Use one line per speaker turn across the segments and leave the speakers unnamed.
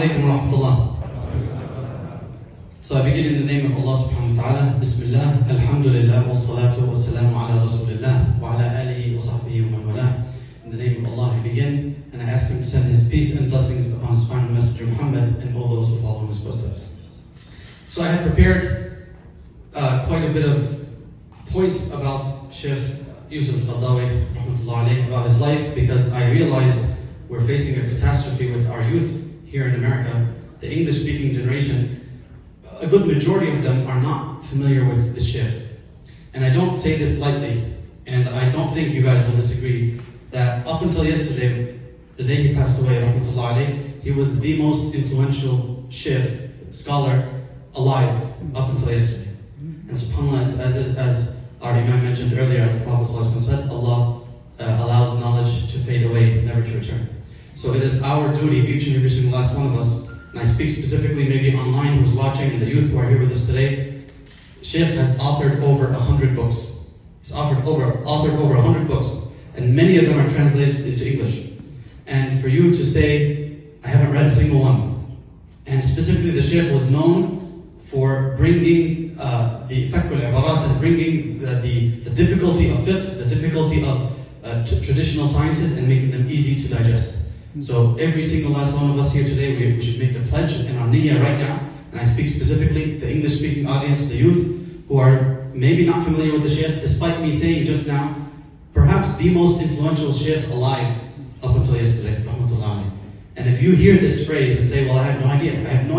alaikum wa rahmatullah. So I begin in the name of Allah subhanahu wa ta'ala. Bismillah, alhamdulillah, wassalatu wassalamu ala rasulillah, wa ala alihi wa sahbihi wa man wala. In the name of Allah I begin, and I ask Him to send His peace and blessings upon His final messenger Muhammad and all those who follow in His footsteps. So I had prepared quite a bit of points about Shaikh Yusuf Al Qaradawi, rahmatullah alayhi, about his life, because I realized we're facing a catastrophe with our youth here in America, the English-speaking generation. A good majority of them are not familiar with this Shaykh. And I don't say this lightly, and I don't think you guys will disagree, that up until yesterday, the day he passed away, rahmatullah alayhi, he was the most influential Shaykh, scholar, alive up until yesterday. And subhanAllah, as our Imam mentioned earlier, as the Prophet said, Allah allows knowledge to fade away, never to return. So it is our duty, each and every single last one of us, and I speak specifically maybe online who's watching, and the youth who are here with us today. Shaykh has authored over 100 books. He's authored over 100 books, and many of them are translated into English. And for you to say, I haven't read a single one. And specifically the Shaykh was known for bringing the fiqh al-ibarat, and bringing the difficulty of fiqh, the difficulty of traditional sciences, and making them easy to digest. So every single last one of us here today, we should make the pledge in our niyyah right now, and I speak specifically to the English-speaking audience, the youth, who are maybe not familiar with the Shaykh, despite me saying just now, perhaps the most influential Shaykh alive up until yesterday, rahmatullah alayhi. And if you hear this phrase and say, well, I have no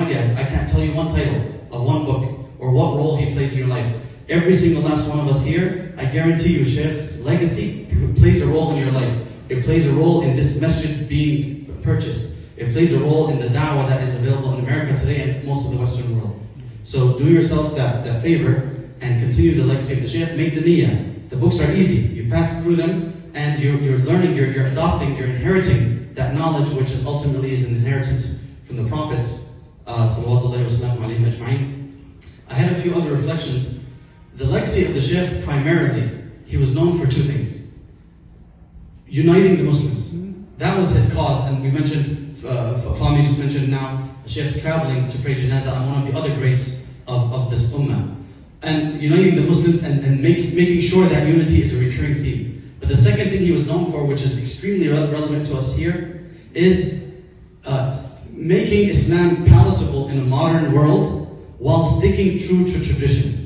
idea, I can't tell you one title of one book, or what role he plays in your life. Every single last one of us here, I guarantee you, Shaykh's legacy plays a role in your life. It plays a role in this masjid being purchased. It plays a role in the dawah that is available in America today and most of the Western world. So do yourself that favor and continue the legacy of the Shaykh. Make the niyyah. The books are easy. You pass through them and you're learning, you're adopting, you're inheriting that knowledge, which is ultimately is an inheritance from the Prophets. Salawatullahi wa salamu alayhim ajma'in. I had a few other reflections. The legacy of the Shaykh, primarily, he was known for two things. Uniting the Muslims. That was his cause, and we mentioned, Fahmi just mentioned now, the Shaykh traveling to pray janazah on one of the other greats of this ummah. And uniting the Muslims and making sure that unity is a recurring theme. But the second thing he was known for, which is extremely relevant to us here, is making Islam palatable in a modern world while sticking true to tradition.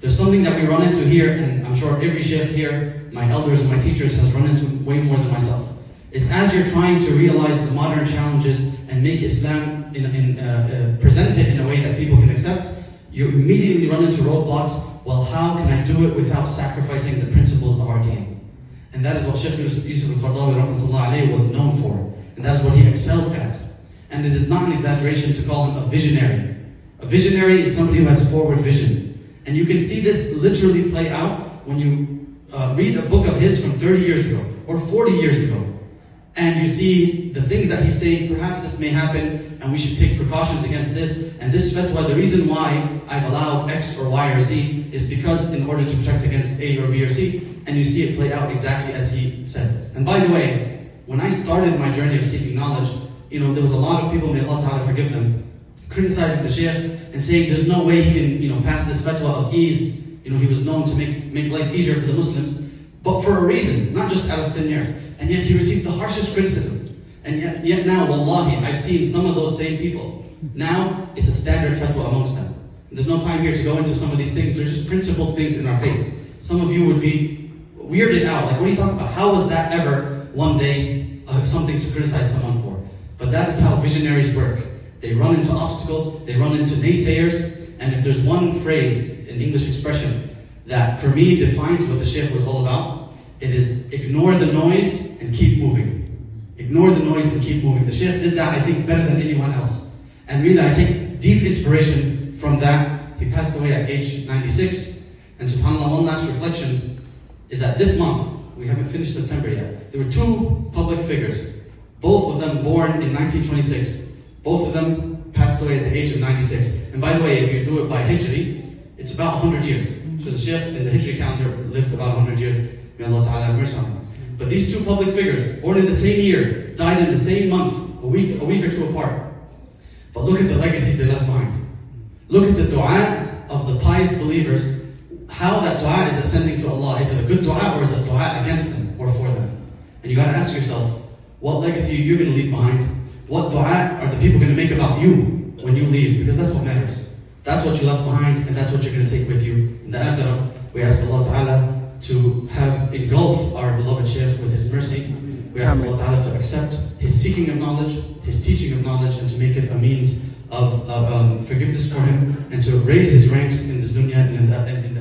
There's something that we run into here, and I'm sure every Shaykh here, my elders and my teachers, has run into way more than myself. Is as you're trying to realize the modern challenges and make Islam present it in a way that people can accept, you immediately run into roadblocks. Well, how can I do it without sacrificing the principles of our deen? And that is what Shaykh Yusuf Al Qaradawi rahmatullah alayhi was known for. And that's what he excelled at. And it is not an exaggeration to call him a visionary. A visionary is somebody who has forward vision. And you can see this literally play out when you read a book of his from 30 years ago or 40 years ago. And you see the things that he's saying, perhaps this may happen and we should take precautions against this. And this fatwa, the reason why I've allowed X or Y or Z is because in order to protect against A or B or C. And you see it play out exactly as he said. And by the way, when I started my journey of seeking knowledge, there was a lot of people, may Allah Ta'ala forgive them, criticizing the Shaykh and saying there's no way he can pass this fatwa of ease. He was known to make life easier for the Muslims, but for a reason, not just out of thin air. And yet he received the harshest criticism. And yet now, wallahi, I've seen some of those same people. Now, it's a standard fatwa amongst them. And there's no time here to go into some of these things. They're just principled things in our faith. Some of you would be weirded out. Like, what are you talking about? How was that ever one day something to criticize someone for? But that is how visionaries work. They run into obstacles, they run into naysayers, and if there's one phrase, an English expression, that for me defines what the Shaykh was all about, it is ignore the noise and keep moving. Ignore the noise and keep moving. The Shaykh did that, I think, better than anyone else. And really, I take deep inspiration from that. He passed away at age 96. And subhanAllah, one last reflection is that this month, we haven't finished September yet, there were two public figures, both of them born in 1926. Both of them passed away at the age of 96. And by the way, if you do it by Hijri, it's about 100 years. So the Shaykh in the Hijri calendar lived about 100 years. May Allah Ta'ala have mercy on him. But these two public figures, born in the same year, died in the same month, a week or two apart. But look at the legacies they left behind. Look at the du'as of the pious believers, how that dua is ascending to Allah. Is it a good dua or is it a dua against them or for them? And you got to ask yourself, what legacy you're going to leave behind? What dua are the people going to make about you when you leave? Because that's what matters. That's what you left behind, and that's what you're going to take with you in the akhirah. We ask Allah Ta'ala to have engulf our beloved Shaykh with His mercy. We ask Allah Ta'ala to accept his seeking of knowledge, his teaching of knowledge, and to make it a means of forgiveness for him, and to raise his ranks in this dunya and in the